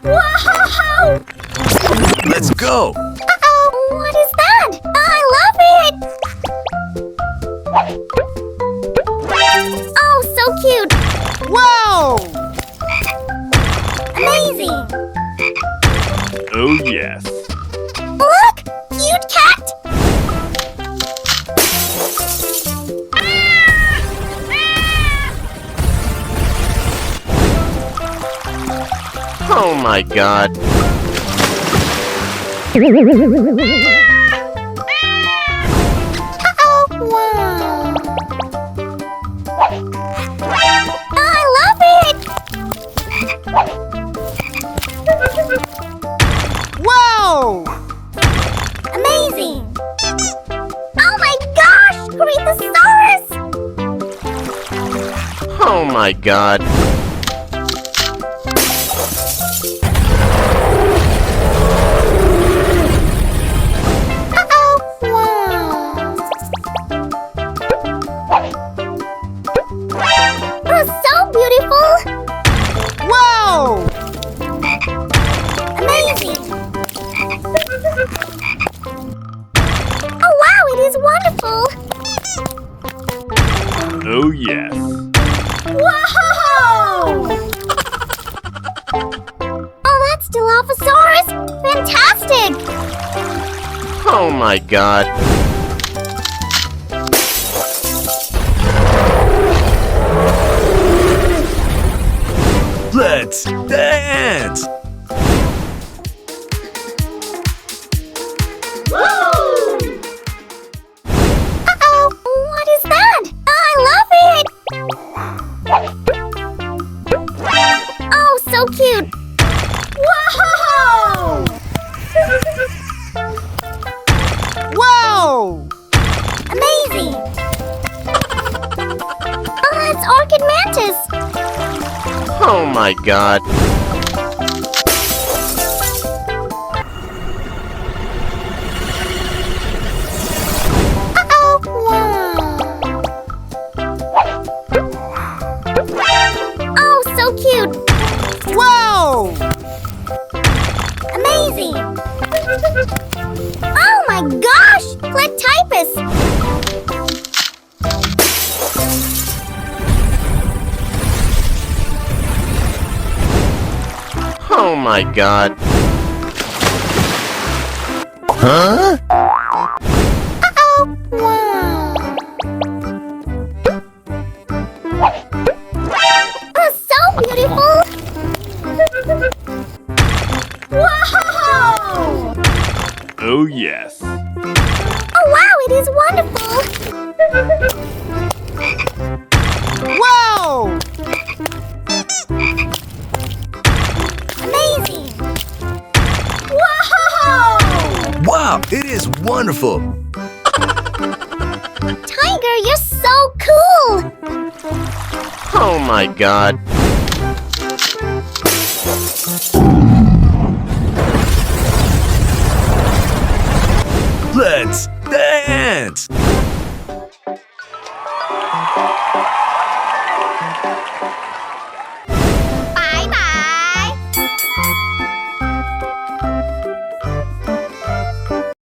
Wow! Let's go! Uh-oh, what is that? I love it! Oh, so cute! Wow! Amazing! Oh, yes. Look! Cute cat! Oh, my God. Uh-oh, wow! I love it! Wow! Amazing! Oh my gosh! Corythosaurus! Oh, my God. Uh-oh! Wow! Oh, so beautiful! Wow! Amazing! Oh wow, it is wonderful! Oh, yes. Wow! Oh, that's Dilophosaurus! Fantastic! Oh, my God. Let's dance! Uh-oh, what is that? I love it! Oh, so cute! Wow! Wow! Amazing! Oh, that's Orchid Mantis! Oh, my God. Uh-oh, wow! Oh, so cute! Wow! Amazing! Oh my gosh! Platypus! Oh, my God. Huh? Uh-oh! Wow! Oh, so beautiful! Wow! Oh, yes. Oh wow, it is wonderful! Wow! Amazing! Wow! Wow, it is wonderful. Tiger, you're so cool! Oh, my God. Let's dance!